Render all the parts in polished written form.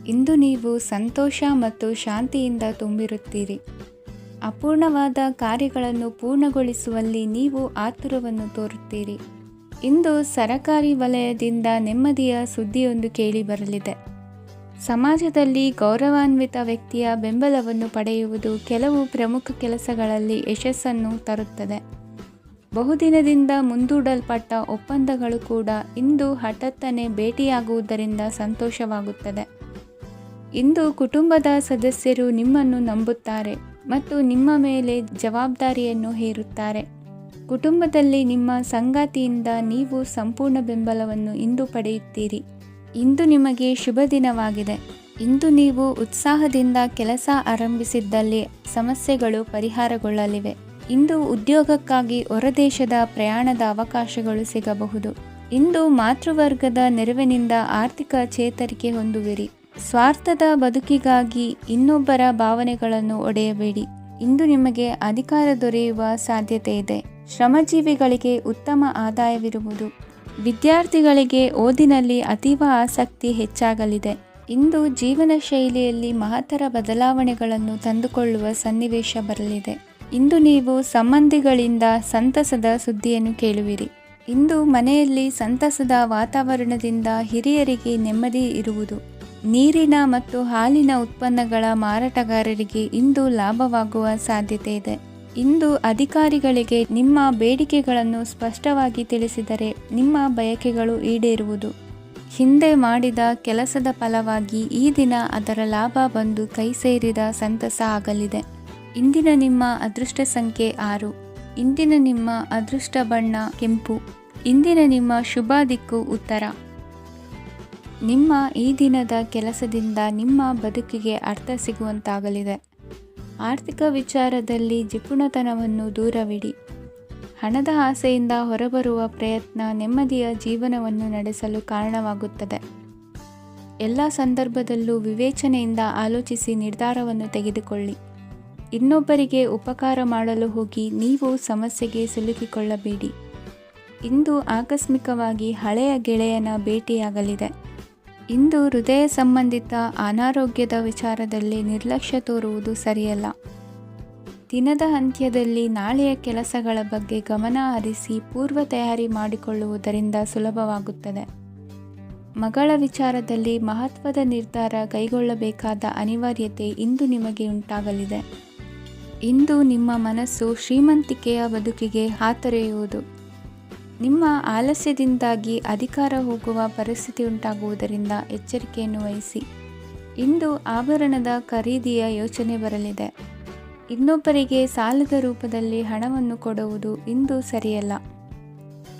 ಇಂದು ನೀವು ಸಂತೋಷ ಮತ್ತು ಶಾಂತಿಯಿಂದ ತುಂಬಿರುತ್ತೀರಿ. ಅಪೂರ್ಣವಾದ ಕಾರ್ಯಗಳನ್ನು ಪೂರ್ಣಗೊಳಿಸುವಲ್ಲಿ ನೀವು ಆತುರವನ್ನು ತೋರುತ್ತೀರಿ. ಇಂದು ಸರಕಾರಿ ವಲಯದಿಂದ ನೆಮ್ಮದಿಯ ಸುದ್ದಿಯೊಂದು ಕೇಳಿಬರಲಿದೆ. ಸಮಾಜದಲ್ಲಿ ಗೌರವಾನ್ವಿತ ವ್ಯಕ್ತಿಯ ಬೆಂಬಲವನ್ನು ಪಡೆಯುವುದು ಕೆಲವು ಪ್ರಮುಖ ಕೆಲಸಗಳಲ್ಲಿ ಯಶಸ್ಸನ್ನು ತರುತ್ತದೆ. ಬಹುದಿನದಿಂದ ಮುಂದೂಡಲ್ಪಟ್ಟ ಒಪ್ಪಂದಗಳು ಕೂಡ ಇಂದು ಹಠಾತ್ತನೆ ಭೇಟಿಯಾಗುವುದರಿಂದ ಸಂತೋಷವಾಗುತ್ತದೆ. ಇಂದು ಕುಟುಂಬದ ಸದಸ್ಯರು ನಿಮ್ಮನ್ನು ನಂಬುತ್ತಾರೆ ಮತ್ತು ನಿಮ್ಮ ಮೇಲೆ ಜವಾಬ್ದಾರಿಯನ್ನು ಹೇರುತ್ತಾರೆ. ಕುಟುಂಬದಲ್ಲಿ ನಿಮ್ಮ ಸಂಗಾತಿಯಿಂದ ನೀವು ಸಂಪೂರ್ಣ ಬೆಂಬಲವನ್ನು ಇಂದು ಪಡೆಯುತ್ತೀರಿ. ಇಂದು ನಿಮಗೆ ಶುಭ ದಿನವಾಗಿದೆ. ಇಂದು ನೀವು ಉತ್ಸಾಹದಿಂದ ಕೆಲಸ ಆರಂಭಿಸಿದ್ದಲ್ಲಿ ಸಮಸ್ಯೆಗಳು ಪರಿಹಾರಗೊಳ್ಳಲಿವೆ. ಇಂದು ಉದ್ಯೋಗಕ್ಕಾಗಿ ಹೊರದೇಶದ ಪ್ರಯಾಣದ ಅವಕಾಶಗಳು ಸಿಗಬಹುದು. ಇಂದು ಮಾತೃವರ್ಗದ ನೆರವಿನಿಂದ ಆರ್ಥಿಕ ಚೇತರಿಕೆ ಹೊಂದುವಿರಿ. ಸ್ವಾರ್ಥದ ಬದುಕಿಗಾಗಿ ಇನ್ನೊಬ್ಬರ ಭಾವನೆಗಳನ್ನು ಒಡೆಯಬೇಡಿ. ಇಂದು ನಿಮಗೆ ಅಧಿಕಾರ ದೊರೆಯುವ ಸಾಧ್ಯತೆ ಇದೆ. ಶ್ರಮಜೀವಿಗಳಿಗೆ ಉತ್ತಮ ಆದಾಯವಿರುವುದು. ವಿದ್ಯಾರ್ಥಿಗಳಿಗೆ ಓದಿನಲ್ಲಿ ಅತೀವ ಆಸಕ್ತಿ ಹೆಚ್ಚಾಗಲಿದೆ. ಇಂದು ಜೀವನ ಶೈಲಿಯಲ್ಲಿ ಮಹತ್ತರ ಬದಲಾವಣೆಗಳನ್ನು ತಂದುಕೊಳ್ಳುವ ಸನ್ನಿವೇಶ ಬರಲಿದೆ. ಇಂದು ನೀವು ಸಂಬಂಧಿಗಳಿಂದ ಸಂತಸದ ಸುದ್ದಿಯನ್ನು ಕೇಳುವಿರಿ. ಇಂದು ಮನೆಯಲ್ಲಿ ಸಂತಸದ ವಾತಾವರಣದಿಂದ ಹಿರಿಯರಿಗೆ ನೆಮ್ಮದಿ ಇರುವುದು. ನೀರಿನ ಮತ್ತು ಹಾಲಿನ ಉತ್ಪನ್ನಗಳ ಮಾರಾಟಗಾರರಿಗೆ ಇಂದು ಲಾಭವಾಗುವ ಸಾಧ್ಯತೆ ಇದೆ. ಇಂದು ಅಧಿಕಾರಿಗಳಿಗೆ ನಿಮ್ಮ ಬೇಡಿಕೆಗಳನ್ನು ಸ್ಪಷ್ಟವಾಗಿ ತಿಳಿಸಿದರೆ ನಿಮ್ಮ ಬಯಕೆಗಳು ಈಡೇರುವುದು. ಹಿಂದೆ ಮಾಡಿದ ಕೆಲಸದ ಫಲವಾಗಿ ಈ ದಿನ ಅದರ ಲಾಭ ಬಂದು ಕೈ ಸೇರಿದ ಸಂತಸ ಆಗಲಿದೆ. ಇಂದಿನ ನಿಮ್ಮ ಅದೃಷ್ಟ ಸಂಖ್ಯೆ 6. ಇಂದಿನ ನಿಮ್ಮ ಅದೃಷ್ಟ ಬಣ್ಣ ಕೆಂಪು. ಇಂದಿನ ನಿಮ್ಮ ಶುಭ ದಿಕ್ಕು ಉತ್ತರ. ನಿಮ್ಮ ಈ ದಿನದ ಕೆಲಸದಿಂದ ನಿಮ್ಮ ಬದುಕಿಗೆ ಅರ್ಥ ಸಿಗುವಂತಾಗಲಿದೆ. ಆರ್ಥಿಕ ವಿಚಾರದಲ್ಲಿ ಜಿಪುಣತನವನ್ನು ದೂರವಿಡಿ. ಹಣದ ಆಸೆಯಿಂದ ಹೊರಬರುವ ಪ್ರಯತ್ನ ನೆಮ್ಮದಿಯ ಜೀವನವನ್ನು ನಡೆಸಲು ಕಾರಣವಾಗುತ್ತದೆ. ಎಲ್ಲ ಸಂದರ್ಭದಲ್ಲೂ ವಿವೇಚನೆಯಿಂದ ಆಲೋಚಿಸಿ ನಿರ್ಧಾರವನ್ನು ತೆಗೆದುಕೊಳ್ಳಿ. ಇನ್ನೊಬ್ಬರಿಗೆ ಉಪಕಾರ ಮಾಡಲು ಹೋಗಿ ನೀವು ಸಮಸ್ಯೆಗೆ ಸಿಲುಕಿಕೊಳ್ಳಬೇಡಿ. ಇಂದು ಆಕಸ್ಮಿಕವಾಗಿ ಹಳೆಯ ಗೆಳೆಯನ ಭೇಟಿಯಾಗಲಿದೆ. ಇಂದು ಹೃದಯ ಸಂಬಂಧಿತ ಅನಾರೋಗ್ಯದ ವಿಚಾರದಲ್ಲಿ ನಿರ್ಲಕ್ಷ್ಯ ತೋರುವುದು ಸರಿಯಲ್ಲ. ದಿನದ ಅಂತ್ಯದಲ್ಲಿ ನಾಳೆಯ ಕೆಲಸಗಳ ಬಗ್ಗೆ ಗಮನ ಹರಿಸಿ ಪೂರ್ವ ತಯಾರಿ ಮಾಡಿಕೊಳ್ಳುವುದರಿಂದ ಸುಲಭವಾಗುತ್ತದೆ. ಮಗಳ ವಿಚಾರದಲ್ಲಿ ಮಹತ್ವದ ನಿರ್ಧಾರ ಕೈಗೊಳ್ಳಬೇಕಾದ ಅನಿವಾರ್ಯತೆ ಇಂದು ನಿಮಗೆ ಉಂಟಾಗಲಿದೆ. ಇಂದು ನಿಮ್ಮ ಮನಸ್ಸು ಶ್ರೀಮಂತಿಕೆಯ ಬದುಕಿಗೆ ಹಾತೊರೆಯುವುದು. ನಿಮ್ಮ ಆಲಸ್ಯದಿಂದಾಗಿ ಅಧಿಕಾರ ಹೋಗುವ ಪರಿಸ್ಥಿತಿ ಉಂಟಾಗುವುದರಿಂದ ಎಚ್ಚರಿಕೆಯನ್ನು ವಹಿಸಿ. ಇಂದು ಆಭರಣದ ಖರೀದಿಯ ಯೋಚನೆ ಬರಲಿದೆ. ಇನ್ನೊಬ್ಬರಿಗೆ ಸಾಲದ ರೂಪದಲ್ಲಿ ಹಣವನ್ನು ಕೊಡುವುದು ಇಂದು ಸರಿಯಲ್ಲ.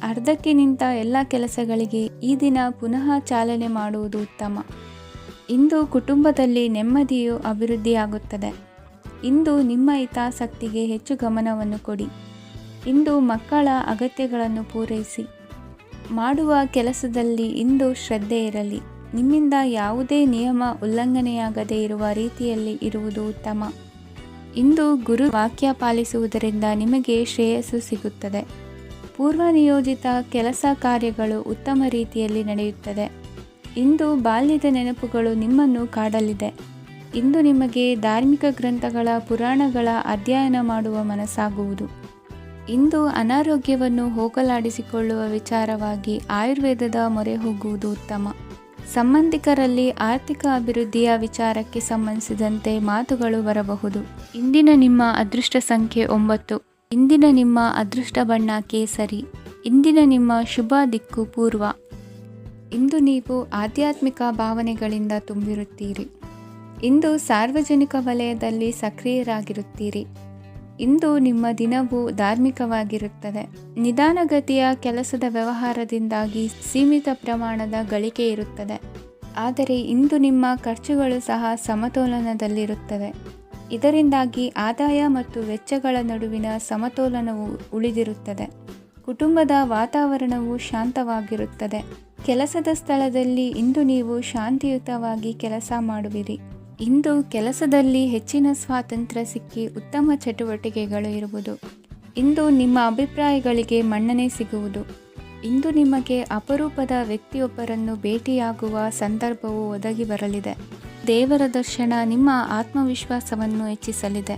ಅರ್ಧಕ್ಕೆ ನಿಂತ ಎಲ್ಲ ಕೆಲಸಗಳಿಗೆ ಈ ದಿನ ಪುನಃ ಚಾಲನೆ ಮಾಡುವುದು ಉತ್ತಮ. ಇಂದು ಕುಟುಂಬದಲ್ಲಿ ನೆಮ್ಮದಿಯು ಅಭಿವೃದ್ಧಿಯಾಗುತ್ತದೆ. ಇಂದು ನಿಮ್ಮ ಹಿತಾಸಕ್ತಿಗೆ ಹೆಚ್ಚು ಗಮನವನ್ನು ಕೊಡಿ. ಇಂದು ಮಕ್ಕಳ ಅಗತ್ಯಗಳನ್ನು ಪೂರೈಸಿ. ಮಾಡುವ ಕೆಲಸದಲ್ಲಿ ಇಂದು ಶ್ರದ್ಧೆ ಇರಲಿ. ನಿಮ್ಮಿಂದ ಯಾವುದೇ ನಿಯಮ ಉಲ್ಲಂಘನೆಯಾಗದೇ ಇರುವ ರೀತಿಯಲ್ಲಿ ಇರುವುದು ಉತ್ತಮ. ಇಂದು ಗುರು ವಾಕ್ಯ ಪಾಲಿಸುವುದರಿಂದ ನಿಮಗೆ ಶ್ರೇಯಸ್ಸು ಸಿಗುತ್ತದೆ. ಪೂರ್ವ ನಿಯೋಜಿತ ಕೆಲಸ ಕಾರ್ಯಗಳು ಉತ್ತಮ ರೀತಿಯಲ್ಲಿ ನಡೆಯುತ್ತದೆ. ಇಂದು ಬಾಲ್ಯದ ನೆನಪುಗಳು ನಿಮ್ಮನ್ನು ಕಾಡಲಿದೆ. ಇಂದು ನಿಮಗೆ ಧಾರ್ಮಿಕ ಗ್ರಂಥಗಳ ಪುರಾಣಗಳ ಅಧ್ಯಯನ ಮಾಡುವ ಮನಸ್ಸಾಗುವುದು. ಇಂದು ಅನಾರೋಗ್ಯವನ್ನು ಹೋಗಲಾಡಿಸಿಕೊಳ್ಳುವ ವಿಚಾರವಾಗಿ ಆಯುರ್ವೇದದ ಮೊರೆ ಹೋಗುವುದು ಉತ್ತಮ. ಸಂಬಂಧಿಕರಲ್ಲಿ ಆರ್ಥಿಕ ಅಭಿವೃದ್ಧಿಯ ವಿಚಾರಕ್ಕೆ ಸಂಬಂಧಿಸಿದಂತೆ ಮಾತುಗಳು ಬರಬಹುದು. ಇಂದಿನ ನಿಮ್ಮ ಅದೃಷ್ಟ ಸಂಖ್ಯೆ 9. ಇಂದಿನ ನಿಮ್ಮ ಅದೃಷ್ಟ ಬಣ್ಣ ಕೇಸರಿ. ಇಂದಿನ ನಿಮ್ಮ ಶುಭ ದಿಕ್ಕು ಪೂರ್ವ. ಇಂದು ನೀವು ಆಧ್ಯಾತ್ಮಿಕ ಭಾವನೆಗಳಿಂದ ತುಂಬಿರುತ್ತೀರಿ. ಇಂದು ಸಾರ್ವಜನಿಕ ವಲಯದಲ್ಲಿ ಸಕ್ರಿಯರಾಗಿರುತ್ತೀರಿ. ಇಂದು ನಿಮ್ಮ ದಿನವು ಧಾರ್ಮಿಕವಾಗಿರುತ್ತದೆ. ನಿಧಾನಗತಿಯ ಕೆಲಸದ ವ್ಯವಹಾರದಿಂದಾಗಿ ಸೀಮಿತ ಪ್ರಮಾಣದ ಗಳಿಕೆ ಇರುತ್ತದೆ. ಆದರೆ ಇಂದು ನಿಮ್ಮ ಖರ್ಚುಗಳು ಸಹ ಸಮತೋಲನದಲ್ಲಿರುತ್ತವೆ. ಇದರಿಂದಾಗಿ ಆದಾಯ ಮತ್ತು ವೆಚ್ಚಗಳ ನಡುವಿನ ಸಮತೋಲನವು ಉಳಿದಿರುತ್ತದೆ. ಕುಟುಂಬದ ವಾತಾವರಣವು ಶಾಂತವಾಗಿರುತ್ತದೆ. ಕೆಲಸದ ಸ್ಥಳದಲ್ಲಿ ಇಂದು ನೀವು ಶಾಂತಿಯುತವಾಗಿ ಕೆಲಸ ಮಾಡುವಿರಿ. ಇಂದು ಕೆಲಸದಲ್ಲಿ ಹೆಚ್ಚಿನ ಸ್ವಾತಂತ್ರ್ಯ ಸಿಕ್ಕಿ ಉತ್ತಮ ಚಟುವಟಿಕೆಗಳು ಇರುವುದು. ಇಂದು ನಿಮ್ಮ ಅಭಿಪ್ರಾಯಗಳಿಗೆ ಮನ್ನಣೆ ಸಿಗುವುದು. ಇಂದು ನಿಮಗೆ ಅಪರೂಪದ ವ್ಯಕ್ತಿಯೊಬ್ಬರನ್ನು ಭೇಟಿಯಾಗುವ ಸಂದರ್ಭವು ಒದಗಿ ಬರಲಿದೆ. ದೇವರ ದರ್ಶನ ನಿಮ್ಮ ಆತ್ಮವಿಶ್ವಾಸವನ್ನು ಹೆಚ್ಚಿಸಲಿದೆ.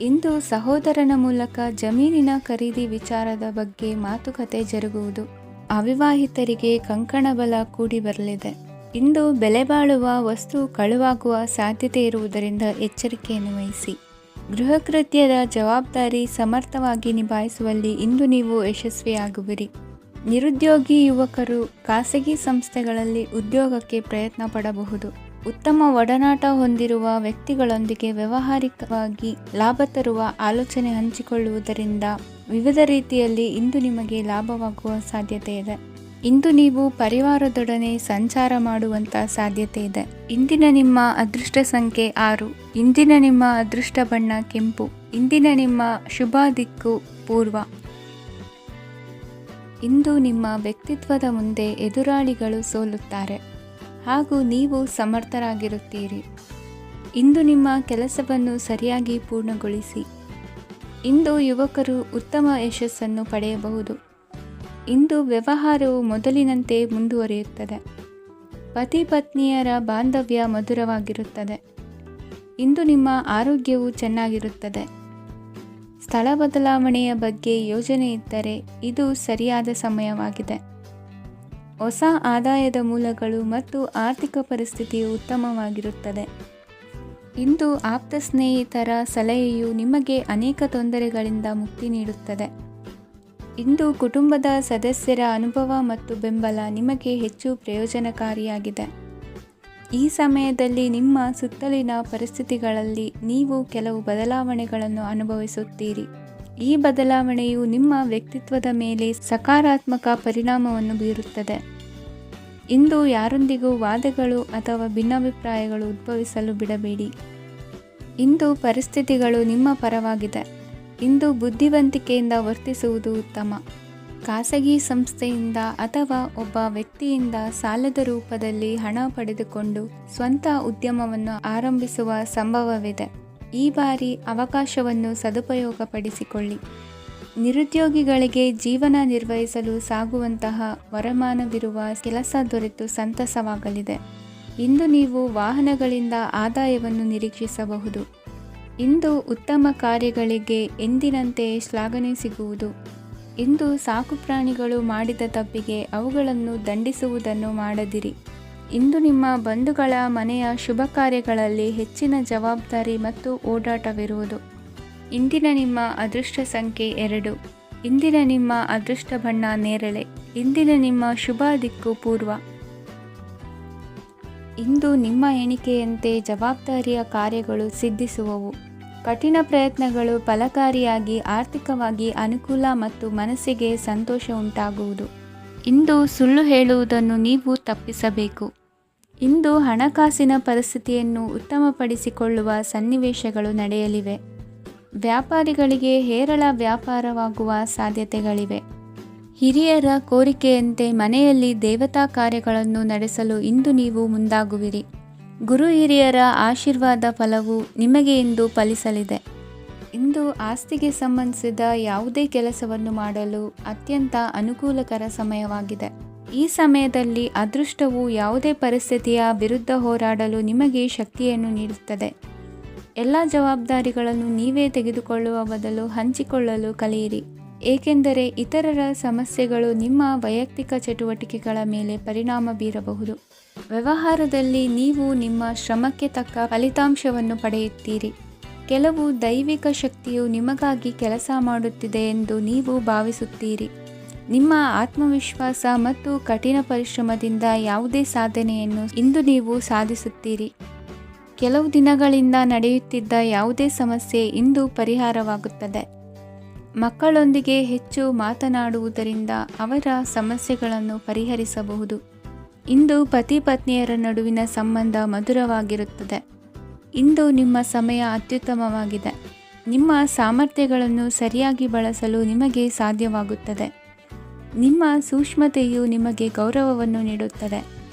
ಇಂದು ಸಹೋದರನ ಮೂಲಕ ಜಮೀನಿನ ಖರೀದಿ ವಿಚಾರದ ಬಗ್ಗೆ ಮಾತುಕತೆ ಜರುಗುವುದು. ಅವಿವಾಹಿತರಿಗೆ ಕಂಕಣ ಬಲ ಕೂಡಿ ಬರಲಿದೆ. ಇಂದು ಬೆಲೆ ಬಾಳುವ ವಸ್ತು ಕಳುವಾಗುವ ಸಾಧ್ಯತೆ ಇರುವುದರಿಂದ ಎಚ್ಚರಿಕೆಯನ್ನು ವಹಿಸಿ. ಗೃಹ ಕೃತ್ಯದ ಜವಾಬ್ದಾರಿ ಸಮರ್ಥವಾಗಿ ನಿಭಾಯಿಸುವಲ್ಲಿ ಇಂದು ನೀವು ಯಶಸ್ವಿಯಾಗುವಿರಿ. ನಿರುದ್ಯೋಗಿ ಯುವಕರು ಖಾಸಗಿ ಸಂಸ್ಥೆಗಳಲ್ಲಿ ಉದ್ಯೋಗಕ್ಕೆ ಪ್ರಯತ್ನ ಪಡಬಹುದು. ಉತ್ತಮ ಒಡನಾಟ ಹೊಂದಿರುವ ವ್ಯಕ್ತಿಗಳೊಂದಿಗೆ ವ್ಯಾವಹಾರಿಕವಾಗಿ ಲಾಭ ತರುವ ಆಲೋಚನೆ ಹಂಚಿಕೊಳ್ಳುವುದರಿಂದ ವಿವಿಧ ರೀತಿಯಲ್ಲಿ ಇಂದು ನಿಮಗೆ ಲಾಭವಾಗುವ ಸಾಧ್ಯತೆ ಇದೆ. ಇಂದು ನೀವು ಪರಿವಾರದೊಡನೆ ಸಂಚಾರ ಮಾಡುವಂಥ ಸಾಧ್ಯತೆ ಇದೆ. ಇಂದಿನ ನಿಮ್ಮ ಅದೃಷ್ಟ ಸಂಖ್ಯೆ 6. ಇಂದಿನ ನಿಮ್ಮ ಅದೃಷ್ಟ ಬಣ್ಣ ಕೆಂಪು. ಇಂದಿನ ನಿಮ್ಮ ಶುಭ ದಿಕ್ಕು ಪೂರ್ವ. ಇಂದು ನಿಮ್ಮ ವ್ಯಕ್ತಿತ್ವದ ಮುಂದೆ ಎದುರಾಳಿಗಳು ಸೋಲುತ್ತಾರೆ ಹಾಗೂ ನೀವು ಸಮರ್ಥರಾಗಿರುತ್ತೀರಿ. ಇಂದು ನಿಮ್ಮ ಕೆಲಸವನ್ನು ಸರಿಯಾಗಿ ಪೂರ್ಣಗೊಳಿಸಿ. ಇಂದು ಯುವಕರು ಉತ್ತಮ ಯಶಸ್ಸನ್ನು ಪಡೆಯಬಹುದು. ಇಂದು ವ್ಯವಹಾರವು ಮೊದಲಿನಂತೆ ಮುಂದುವರಿಯುತ್ತದೆ. ಪತಿ ಪತ್ನಿಯರ ಬಾಂಧವ್ಯ ಮಧುರವಾಗಿರುತ್ತದೆ. ಇಂದು ನಿಮ್ಮ ಆರೋಗ್ಯವು ಚೆನ್ನಾಗಿರುತ್ತದೆ. ಸ್ಥಳ ಬದಲಾವಣೆಯ ಬಗ್ಗೆ ಯೋಜನೆ ಇದ್ದರೆ ಇದು ಸರಿಯಾದ ಸಮಯವಾಗಿದೆ. ಹೊಸ ಆದಾಯದ ಮೂಲಗಳು ಮತ್ತು ಆರ್ಥಿಕ ಪರಿಸ್ಥಿತಿಯು ಉತ್ತಮವಾಗಿರುತ್ತದೆ. ಇಂದು ಆಪ್ತ ಸ್ನೇಹಿತರ ಸಲಹೆಯು ನಿಮಗೆ ಅನೇಕ ತೊಂದರೆಗಳಿಂದ ಮುಕ್ತಿ ನೀಡುತ್ತದೆ. ಇಂದು ಕುಟುಂಬದ ಸದಸ್ಯರ ಅನುಭವ ಮತ್ತು ಬೆಂಬಲ ನಿಮಗೆ ಹೆಚ್ಚು ಪ್ರಯೋಜನಕಾರಿಯಾಗಿದೆ. ಈ ಸಮಯದಲ್ಲಿ ನಿಮ್ಮ ಸುತ್ತಲಿನ ಪರಿಸ್ಥಿತಿಗಳಲ್ಲಿ ನೀವು ಕೆಲವು ಬದಲಾವಣೆಗಳನ್ನು ಅನುಭವಿಸುತ್ತೀರಿ. ಈ ಬದಲಾವಣೆಯು ನಿಮ್ಮ ವ್ಯಕ್ತಿತ್ವದ ಮೇಲೆ ಸಕಾರಾತ್ಮಕ ಪರಿಣಾಮವನ್ನು ಬೀರುತ್ತದೆ. ಇಂದು ಯಾರೊಂದಿಗೂ ವಾದಗಳು ಅಥವಾ ಭಿನ್ನಾಭಿಪ್ರಾಯಗಳು ಉದ್ಭವಿಸಲು ಬಿಡಬೇಡಿ. ಇಂದು ಪರಿಸ್ಥಿತಿಗಳು ನಿಮ್ಮ ಪರವಾಗಿದೆ. ಇಂದು ಬುದ್ಧಿವಂತಿಕೆಯಿಂದ ವರ್ತಿಸುವುದು ಉತ್ತಮ. ಖಾಸಗಿ ಸಂಸ್ಥೆಯಿಂದ ಅಥವಾ ಒಬ್ಬ ವ್ಯಕ್ತಿಯಿಂದ ಸಾಲದ ರೂಪದಲ್ಲಿ ಹಣ ಪಡೆದುಕೊಂಡು ಸ್ವಂತ ಉದ್ಯಮವನ್ನು ಆರಂಭಿಸುವ ಸಂಭವವಿದೆ. ಈ ಬಾರಿ ಅವಕಾಶವನ್ನು ಸದುಪಯೋಗಪಡಿಸಿಕೊಳ್ಳಿ. ನಿರುದ್ಯೋಗಿಗಳಿಗೆ ಜೀವನ ನಿರ್ವಹಿಸಲು ಸಾಗುವಂತಹ ವರಮಾನವಿರುವ ಕೆಲಸ ದೊರೆತು ಸಂತಸವಾಗಲಿದೆ. ಇಂದು ನೀವು ವಾಹನಗಳಿಂದ ಆದಾಯವನ್ನು ನಿರೀಕ್ಷಿಸಬಹುದು. ಇಂದು ಉತ್ತಮ ಕಾರ್ಯಗಳಿಗೆ ಎಂದಿನಂತೆ ಶ್ಲಾಘನೆ ಸಿಗುವುದು. ಇಂದು ಸಾಕುಪ್ರಾಣಿಗಳು ಮಾಡಿದ ತಪ್ಪಿಗೆ ಅವುಗಳನ್ನು ದಂಡಿಸುವುದನ್ನು ಮಾಡದಿರಿ. ಇಂದು ನಿಮ್ಮ ಬಂಧುಗಳ ಮನೆಯ ಶುಭ ಕಾರ್ಯಗಳಲ್ಲಿ ಹೆಚ್ಚಿನ ಜವಾಬ್ದಾರಿ ಮತ್ತು ಓಡಾಟವಿರುವುದು. ಇಂದಿನ ನಿಮ್ಮ ಅದೃಷ್ಟ ಸಂಖ್ಯೆ 2. ಇಂದಿನ ನಿಮ್ಮ ಅದೃಷ್ಟ ಬಣ್ಣ ನೇರಳೆ. ಇಂದಿನ ನಿಮ್ಮ ಶುಭ ದಿಕ್ಕು ಪೂರ್ವ. ಇಂದು ನಿಮ್ಮ ಎಣಿಕೆಯಂತೆ ಜವಾಬ್ದಾರಿಯ ಕಾರ್ಯಗಳು ಸಿದ್ಧಿಸುವವು. ಕಠಿಣ ಪ್ರಯತ್ನಗಳು ಫಲಕಾರಿಯಾಗಿ ಆರ್ಥಿಕವಾಗಿ ಅನುಕೂಲ ಮತ್ತು ಮನಸ್ಸಿಗೆ ಸಂತೋಷ ಉಂಟಾಗುವುದು. ಇಂದು ಸುಳ್ಳು ಹೇಳುವುದನ್ನು ನೀವು ತಪ್ಪಿಸಬೇಕು. ಇಂದು ಹಣಕಾಸಿನ ಪರಿಸ್ಥಿತಿಯನ್ನು ಉತ್ತಮಪಡಿಸಿಕೊಳ್ಳುವ ಸನ್ನಿವೇಶಗಳು ನಡೆಯಲಿವೆ. ವ್ಯಾಪಾರಿಗಳಿಗೆ ಹೇರಳ ವ್ಯಾಪಾರವಾಗುವ ಸಾಧ್ಯತೆಗಳಿವೆ. ಹಿರಿಯರ ಕೋರಿಕೆಯಂತೆ ಮನೆಯಲ್ಲಿ ದೇವತಾ ಕಾರ್ಯಗಳನ್ನು ನಡೆಸಲು ಇಂದು ನೀವು ಮುಂದಾಗುವಿರಿ. ಗುರು ಹಿರಿಯರ ಆಶೀರ್ವಾದ ಫಲವು ನಿಮಗೆ ಇಂದು ಫಲಿಸಲಿದೆ. ಇಂದು ಆಸ್ತಿಗೆ ಸಂಬಂಧಿಸಿದ ಯಾವುದೇ ಕೆಲಸವನ್ನು ಮಾಡಲು ಅತ್ಯಂತ ಅನುಕೂಲಕರ ಸಮಯವಾಗಿದೆ. ಈ ಸಮಯದಲ್ಲಿ ಅದೃಷ್ಟವು ಯಾವುದೇ ಪರಿಸ್ಥಿತಿಯ ವಿರುದ್ಧ ಹೋರಾಡಲು ನಿಮಗೆ ಶಕ್ತಿಯನ್ನು ನೀಡುತ್ತದೆ. ಎಲ್ಲ ಜವಾಬ್ದಾರಿಗಳನ್ನು ನೀವೇ ತೆಗೆದುಕೊಳ್ಳುವ ಬದಲು ಹಂಚಿಕೊಳ್ಳಲು ಕಲಿಯಿರಿ, ಏಕೆಂದರೆ ಇತರರ ಸಮಸ್ಯೆಗಳು ನಿಮ್ಮ ವೈಯಕ್ತಿಕ ಚಟುವಟಿಕೆಗಳ ಮೇಲೆ ಪರಿಣಾಮ ಬೀರಬಹುದು. ವ್ಯವಹಾರದಲ್ಲಿ ನೀವು ನಿಮ್ಮ ಶ್ರಮಕ್ಕೆ ತಕ್ಕ ಫಲಿತಾಂಶವನ್ನು ಪಡೆಯುತ್ತೀರಿ. ಕೆಲವು ದೈವಿಕ ಶಕ್ತಿಯು ನಿಮಗಾಗಿ ಕೆಲಸ ಮಾಡುತ್ತಿದೆ ಎಂದು ನೀವು ಭಾವಿಸುತ್ತೀರಿ. ನಿಮ್ಮ ಆತ್ಮವಿಶ್ವಾಸ ಮತ್ತು ಕಠಿಣ ಪರಿಶ್ರಮದಿಂದ ಯಾವುದೇ ಸಾಧನೆಯನ್ನು ಇಂದು ನೀವು ಸಾಧಿಸುತ್ತೀರಿ. ಕೆಲವು ದಿನಗಳಿಂದ ನಡೆಯುತ್ತಿದ್ದ ಯಾವುದೇ ಸಮಸ್ಯೆ ಇಂದು ಪರಿಹಾರವಾಗುತ್ತದೆ. ಮಕ್ಕಳೊಂದಿಗೆ ಹೆಚ್ಚು ಮಾತನಾಡುವುದರಿಂದ ಅವರ ಸಮಸ್ಯೆಗಳನ್ನು ಪರಿಹರಿಸಬಹುದು. ಇಂದು ಪತಿ ಪತ್ನಿಯರ ನಡುವಿನ ಸಂಬಂಧ ಮಧುರವಾಗಿರುತ್ತದೆ. ಇಂದು ನಿಮ್ಮ ಸಮಯ ಅತ್ಯುತ್ತಮವಾಗಿದೆ. ನಿಮ್ಮ ಸಾಮರ್ಥ್ಯಗಳನ್ನು ಸರಿಯಾಗಿ ಬಳಸಲು ನಿಮಗೆ ಸಾಧ್ಯವಾಗುತ್ತದೆ. ನಿಮ್ಮ ಸೂಕ್ಷ್ಮತೆಯು ನಿಮಗೆ ಗೌರವವನ್ನು ನೀಡುತ್ತದೆ.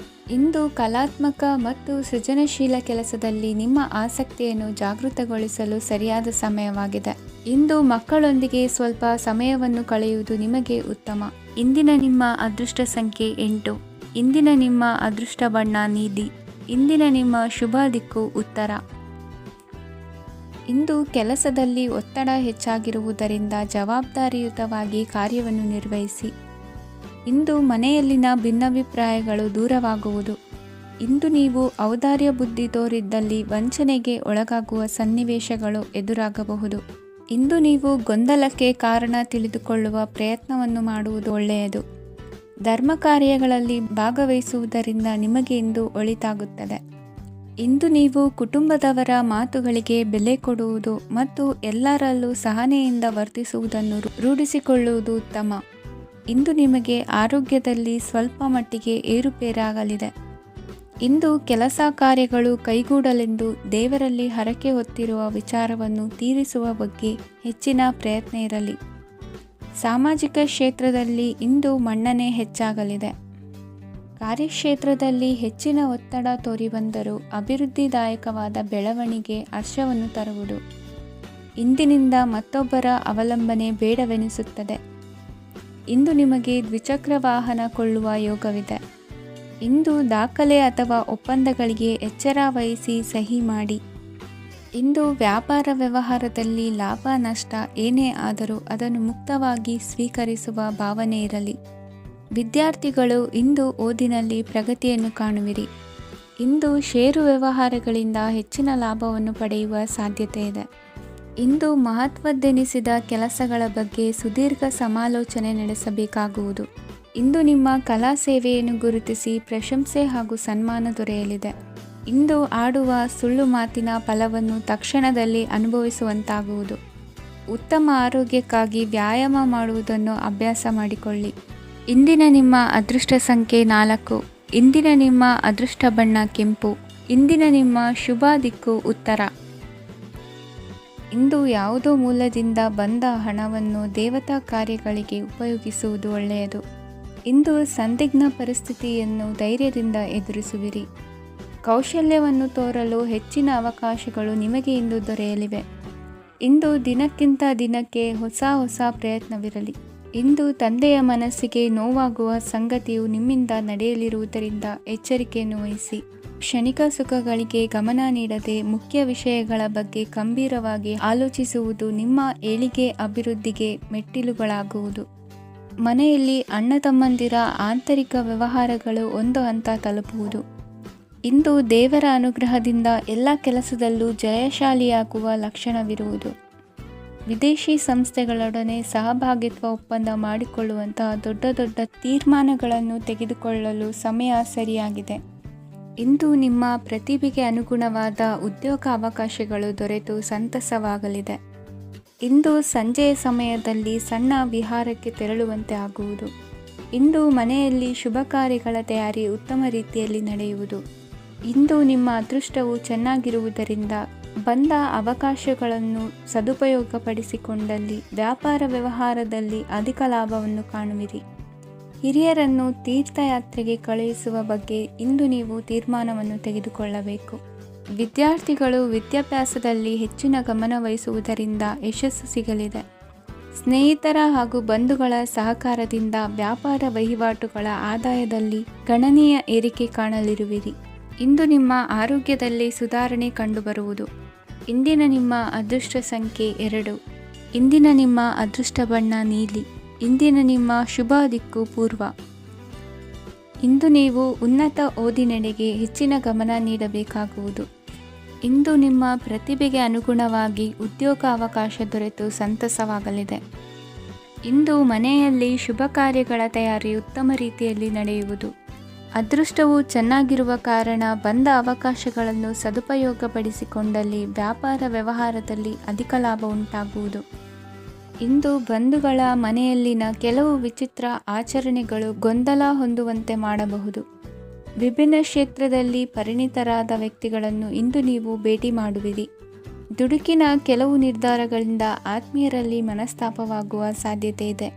ಇಂದು ಕಲಾತ್ಮಕ ಮತ್ತು ಸೃಜನಶೀಲ ಕೆಲಸದಲ್ಲಿ ನಿಮ್ಮ ಆಸಕ್ತಿಯನ್ನು ಜಾಗೃತಗೊಳಿಸಲು ಸರಿಯಾದ ಸಮಯವಾಗಿದೆ. ಇಂದು ಮಕ್ಕಳೊಂದಿಗೆ ಸ್ವಲ್ಪ ಸಮಯವನ್ನು ಕಳೆಯುವುದು ನಿಮಗೆ ಉತ್ತಮ. ಇಂದಿನ ನಿಮ್ಮ ಅದೃಷ್ಟ ಸಂಖ್ಯೆ 8. ಇಂದಿನ ನಿಮ್ಮ ಅದೃಷ್ಟ ಬಣ್ಣ ನೀಲಿ. ಇಂದಿನ ನಿಮ್ಮ ಶುಭ ದಿಕ್ಕು ಉತ್ತರ. ಇಂದು ಕೆಲಸದಲ್ಲಿ ಒತ್ತಡ ಹೆಚ್ಚಾಗಿರುವುದರಿಂದ ಜವಾಬ್ದಾರಿಯುತವಾಗಿ ಕಾರ್ಯವನ್ನು ನಿರ್ವಹಿಸಿ. ಇಂದು ಮನೆಯಲ್ಲಿನ ಭಿನ್ನಾಭಿಪ್ರಾಯಗಳು ದೂರವಾಗುವುದು. ಇಂದು ನೀವು ಔದಾರ್ಯ ಬುದ್ಧಿ ತೋರಿದ್ದಲ್ಲಿ ವಂಚನೆಗೆ ಒಳಗಾಗುವ ಸನ್ನಿವೇಶಗಳು ಎದುರಾಗಬಹುದು. ಇಂದು ನೀವು ಗೊಂದಲಕ್ಕೆ ಕಾರಣ ತಿಳಿದುಕೊಳ್ಳುವ ಪ್ರಯತ್ನವನ್ನು ಮಾಡುವುದು ಒಳ್ಳೆಯದು. ಧರ್ಮ ಕಾರ್ಯಗಳಲ್ಲಿ ಭಾಗವಹಿಸುವುದರಿಂದ ನಿಮಗೆ ಇಂದು ಒಳಿತಾಗುತ್ತದೆ. ಇಂದು ನೀವು ಕುಟುಂಬದವರ ಮಾತುಗಳಿಗೆ ಬೆಲೆ ಕೊಡುವುದು ಮತ್ತು ಎಲ್ಲರಲ್ಲೂ ಸಹನೆಯಿಂದ ವರ್ತಿಸುವುದನ್ನು ರೂಢಿಸಿಕೊಳ್ಳುವುದು ಉತ್ತಮ. ಇಂದು ನಿಮಗೆ ಆರೋಗ್ಯದಲ್ಲಿ ಸ್ವಲ್ಪ ಮಟ್ಟಿಗೆ ಏರುಪೇರಾಗಲಿದೆ. ಇಂದು ಕೆಲಸ ಕಾರ್ಯಗಳು ಕೈಗೂಡಲೆಂದು ದೇವರಲ್ಲಿ ಹರಕೆ ಹೊತ್ತಿರುವ ವಿಚಾರವನ್ನು ತೀರಿಸುವ ಬಗ್ಗೆ ಹೆಚ್ಚಿನ ಪ್ರಯತ್ನ ಇರಲಿ. ಸಾಮಾಜಿಕ ಕ್ಷೇತ್ರದಲ್ಲಿ ಇಂದು ಮನ್ನಣೆ ಹೆಚ್ಚಾಗಲಿದೆ. ಕಾರ್ಯಕ್ಷೇತ್ರದಲ್ಲಿ ಹೆಚ್ಚಿನ ಒತ್ತಡ ತೋರಿಬಂದರೂ ಅಭಿವೃದ್ಧಿದಾಯಕವಾದ ಬೆಳವಣಿಗೆ ಹರ್ಷವನ್ನು ತರುವುದು. ಇಂದಿನಿಂದ ಮತ್ತೊಬ್ಬರ ಅವಲಂಬನೆ ಬೇಡವೆನಿಸುತ್ತದೆ. ಇಂದು ನಿಮಗೆ ದ್ವಿಚಕ್ರ ವಾಹನ ಕೊಳ್ಳುವ ಯೋಗವಿದೆ. ಇಂದು ದಾಖಲೆ ಅಥವಾ ಒಪ್ಪಂದಗಳಿಗೆ ಎಚ್ಚರ ವಹಿಸಿ ಸಹಿ ಮಾಡಿ. ಇಂದು ವ್ಯಾಪಾರ ವ್ಯವಹಾರದಲ್ಲಿ ಲಾಭ ನಷ್ಟ ಏನೇ ಆದರೂ ಅದನ್ನು ಮುಕ್ತವಾಗಿ ಸ್ವೀಕರಿಸುವ ಭಾವನೆ ಇರಲಿ. ವಿದ್ಯಾರ್ಥಿಗಳು ಇಂದು ಓದಿನಲ್ಲಿ ಪ್ರಗತಿಯನ್ನು ಕಾಣುವಿರಿ. ಇಂದು ಷೇರು ವ್ಯವಹಾರಗಳಿಂದ ಹೆಚ್ಚಿನ ಲಾಭವನ್ನು ಪಡೆಯುವ ಸಾಧ್ಯತೆ ಇದೆ. ಇಂದು ಮಹತ್ವದ್ದೆನಿಸಿದ ಕೆಲಸಗಳ ಬಗ್ಗೆ ಸುದೀರ್ಘ ಸಮಾಲೋಚನೆ ನಡೆಸಬೇಕಾಗುವುದು. ಇಂದು ನಿಮ್ಮ ಕಲಾ ಸೇವೆಯನ್ನು ಗುರುತಿಸಿ ಪ್ರಶಂಸೆ ಹಾಗೂ ಸನ್ಮಾನ ದೊರೆಯಲಿದೆ. ಇಂದು ಆಡುವ ಸುಳ್ಳು ಮಾತಿನ ಫಲವನ್ನು ತಕ್ಷಣದಲ್ಲಿ ಅನುಭವಿಸುವಂತಾಗುವುದು. ಉತ್ತಮ ಆರೋಗ್ಯಕ್ಕಾಗಿ ವ್ಯಾಯಾಮ ಮಾಡುವುದನ್ನು ಅಭ್ಯಾಸ ಮಾಡಿಕೊಳ್ಳಿ. ಇಂದಿನ ನಿಮ್ಮ ಅದೃಷ್ಟ ಸಂಖ್ಯೆ 4. ಇಂದಿನ ನಿಮ್ಮ ಅದೃಷ್ಟ ಬಣ್ಣ ಕೆಂಪು. ಇಂದಿನ ನಿಮ್ಮ ಶುಭ ದಿಕ್ಕು ಉತ್ತರ. ಇಂದು ಯಾವುದೋ ಮೂಲದಿಂದ ಬಂದ ಹಣವನ್ನು ದೇವತಾ ಕಾರ್ಯಗಳಿಗೆ ಉಪಯೋಗಿಸುವುದು ಒಳ್ಳೆಯದು. ಇಂದು ಸಂದಿಗ್ಧ ಪರಿಸ್ಥಿತಿಯನ್ನು ಧೈರ್ಯದಿಂದ ಎದುರಿಸುವಿರಿ. ಕೌಶಲ್ಯವನ್ನು ತೋರಲು ಹೆಚ್ಚಿನ ಅವಕಾಶಗಳು ನಿಮಗೆ ಇಂದು ದೊರೆಯಲಿವೆ. ಇಂದು ದಿನಕ್ಕಿಂತ ದಿನಕ್ಕೆ ಹೊಸ ಪ್ರಯತ್ನವಿರಲಿ. ಇಂದು ತಂದೆಯ ಮನಸ್ಸಿಗೆ ನೋವಾಗುವ ಸಂಗತಿಯು ನಿಮ್ಮಿಂದ ನಡೆಯಲಿರುವುದರಿಂದ ಎಚ್ಚರಿಕೆಯನ್ನು ವಹಿಸಿ. ಕ್ಷಣಿಕ ಸುಖಗಳಿಗೆ ಗಮನ ನೀಡದೆ ಮುಖ್ಯ ವಿಷಯಗಳ ಬಗ್ಗೆ ಗಂಭೀರವಾಗಿ ಆಲೋಚಿಸುವುದು ನಿಮ್ಮ ಏಳಿಗೆ ಅಭಿವೃದ್ಧಿಗೆ ಮೆಟ್ಟಿಲುಗಳಾಗುವುದು. ಮನೆಯಲ್ಲಿ ಅಣ್ಣ ತಮ್ಮಂದಿರ ಆಂತರಿಕ ವ್ಯವಹಾರಗಳು ಒಂದು ಹಂತ ತಲುಪುವುದು. ಇಂದು ದೇವರ ಅನುಗ್ರಹದಿಂದ ಎಲ್ಲ ಕೆಲಸದಲ್ಲೂ ಜಯಶಾಲಿಯಾಗುವ ಲಕ್ಷಣವಿರುವುದು. ವಿದೇಶಿ ಸಂಸ್ಥೆಗಳೊಡನೆ ಸಹಭಾಗಿತ್ವ ಒಪ್ಪಂದ ಮಾಡಿಕೊಳ್ಳುವಂತಹ ದೊಡ್ಡ ತೀರ್ಮಾನಗಳನ್ನು ತೆಗೆದುಕೊಳ್ಳಲು ಸಮಯ ಸರಿಯಾಗಿದೆ. ಇಂದು ನಿಮ್ಮ ಪ್ರತಿಭೆಗೆ ಅನುಗುಣವಾದ ಉದ್ಯೋಗ ಅವಕಾಶಗಳು ದೊರೆತು ಸಂತಸವಾಗಲಿದೆ. ಇಂದು ಸಂಜೆಯ ಸಮಯದಲ್ಲಿ ಸಣ್ಣ ವಿಹಾರಕ್ಕೆ ತೆರಳುವಂತೆ ಆಗುವುದು. ಇಂದು ಮನೆಯಲ್ಲಿ ಶುಭ ಕಾರ್ಯಗಳ ತಯಾರಿ ಉತ್ತಮ ರೀತಿಯಲ್ಲಿ ನಡೆಯುವುದು. ಇಂದು ನಿಮ್ಮ ಅದೃಷ್ಟವು ಚೆನ್ನಾಗಿರುವುದರಿಂದ ಬಂದ ಅವಕಾಶಗಳನ್ನು ಸದುಪಯೋಗಪಡಿಸಿಕೊಂಡಲ್ಲಿ ವ್ಯಾಪಾರ ವ್ಯವಹಾರದಲ್ಲಿ ಅಧಿಕ ಲಾಭವನ್ನು ಕಾಣುವಿರಿ. ಹಿರಿಯರನ್ನು ತೀರ್ಥಯಾತ್ರೆಗೆ ಕಳುಹಿಸುವ ಬಗ್ಗೆ ಇಂದು ನೀವು ತೀರ್ಮಾನವನ್ನು ತೆಗೆದುಕೊಳ್ಳಬೇಕು. ವಿದ್ಯಾರ್ಥಿಗಳು ವಿದ್ಯಾಭ್ಯಾಸದಲ್ಲಿ ಹೆಚ್ಚಿನ ಗಮನ ವಹಿಸುವುದರಿಂದ ಯಶಸ್ಸು ಸಿಗಲಿದೆ. ಸ್ನೇಹಿತರ ಹಾಗೂ ಬಂಧುಗಳ ಸಹಕಾರದಿಂದ ವ್ಯಾಪಾರ ವಹಿವಾಟುಗಳ ಆದಾಯದಲ್ಲಿ ಗಣನೀಯ ಏರಿಕೆ ಕಾಣಲಿರುವಿರಿ. ಇಂದು ನಿಮ್ಮ ಆರೋಗ್ಯದಲ್ಲಿ ಸುಧಾರಣೆ ಕಂಡುಬರುವುದು. ಇಂದಿನ ನಿಮ್ಮ ಅದೃಷ್ಟ ಸಂಖ್ಯೆ 2. ಇಂದಿನ ನಿಮ್ಮ ಅದೃಷ್ಟ ಬಣ್ಣ ನೀಲಿ. ಇಂದಿನ ನಿಮ್ಮ ಶುಭ ದಿಕ್ಕು ಪೂರ್ವ. ಇಂದು ನೀವು ಉನ್ನತ ಓದಿನೆಡೆಗೆ ಹೆಚ್ಚಿನ ಗಮನ ನೀಡಬೇಕಾಗುವುದು. ಇಂದು ನಿಮ್ಮ ಪ್ರತಿಭೆಗೆ ಅನುಗುಣವಾಗಿ ಉದ್ಯೋಗ ಅವಕಾಶ ದೊರೆತು ಸಂತಸವಾಗಲಿದೆ. ಇಂದು ಮನೆಯಲ್ಲಿ ಶುಭ ಕಾರ್ಯಗಳ ತಯಾರಿ ಉತ್ತಮ ರೀತಿಯಲ್ಲಿ ನಡೆಯುವುದು. ಅದೃಷ್ಟವು ಚೆನ್ನಾಗಿರುವ ಕಾರಣ ಬಂದ ಅವಕಾಶಗಳನ್ನು ಸದುಪಯೋಗಪಡಿಸಿಕೊಂಡಲ್ಲಿ ವ್ಯಾಪಾರ ವ್ಯವಹಾರದಲ್ಲಿ ಅಧಿಕ ಲಾಭ ಉಂಟಾಗುವುದು. ಇಂದು ಬಂಧುಗಳ ಮನೆಯಲ್ಲಿನ ಕೆಲವು ವಿಚಿತ್ರ ಆಚರಣೆಗಳು ಗೊಂದಲ ಹೊಂದುವಂತೆ ಮಾಡಬಹುದು. ವಿಭಿನ್ನ ಕ್ಷೇತ್ರದಲ್ಲಿ ಪರಿಣಿತರಾದ ವ್ಯಕ್ತಿಗಳನ್ನು ಇಂದು ನೀವು ಭೇಟಿ ಮಾಡುವಿರಿ. ದುಡುಕಿನ ಕೆಲವು ನಿರ್ಧಾರಗಳಿಂದ ಆತ್ಮೀಯರಲ್ಲಿ ಮನಸ್ತಾಪವಾಗುವ ಸಾಧ್ಯತೆ ಇದೆ.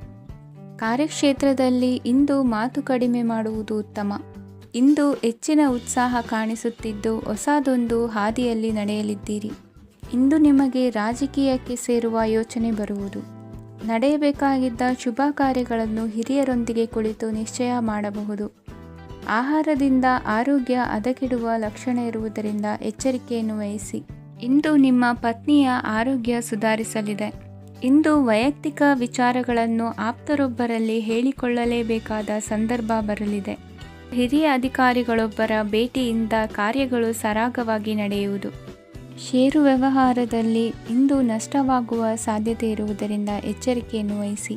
ಕಾರ್ಯಕ್ಷೇತ್ರದಲ್ಲಿ ಇಂದು ಮಾತು ಕಡಿಮೆ ಮಾಡುವುದು ಉತ್ತಮ. ಇಂದು ಹೆಚ್ಚಿನ ಉತ್ಸಾಹ ಕಾಣಿಸುತ್ತಿದ್ದು ಹೊಸದೊಂದು ಹಾದಿಯಲ್ಲಿ ನಡೆಯಲಿದ್ದೀರಿ. ಇಂದು ನಿಮಗೆ ರಾಜಕೀಯಕ್ಕೆ ಸೇರುವ ಯೋಚನೆ ಬರುವುದು. ನಡೆಯಬೇಕಾಗಿದ್ದ ಶುಭ ಕಾರ್ಯಗಳನ್ನು ಹಿರಿಯರೊಂದಿಗೆ ಕುಳಿತು ನಿಶ್ಚಯ ಮಾಡಬಹುದು. ಆಹಾರದಿಂದ ಆರೋಗ್ಯ ಹದಗೆಡುವ ಲಕ್ಷಣ ಇರುವುದರಿಂದ ಎಚ್ಚರಿಕೆಯನ್ನು ವಹಿಸಿ. ಇಂದು ನಿಮ್ಮ ಪತ್ನಿಯ ಆರೋಗ್ಯ ಸುಧಾರಿಸಲಿದೆ. ಇಂದು ವೈಯಕ್ತಿಕ ವಿಚಾರಗಳನ್ನು ಆಪ್ತರೊಬ್ಬರಲ್ಲಿ ಹೇಳಿಕೊಳ್ಳಲೇಬೇಕಾದ ಸಂದರ್ಭ ಬರಲಿದೆ. ಹಿರಿಯ ಅಧಿಕಾರಿಗಳೊಬ್ಬರ ಭೇಟಿಯಿಂದ ಕಾರ್ಯಗಳು ಸರಾಗವಾಗಿ ನಡೆಯುವುದು. ಷೇರು ವ್ಯವಹಾರದಲ್ಲಿ ಇಂದು ನಷ್ಟವಾಗುವ ಸಾಧ್ಯತೆ ಇರುವುದರಿಂದ ಎಚ್ಚರಿಕೆಯನ್ನು ವಹಿಸಿ.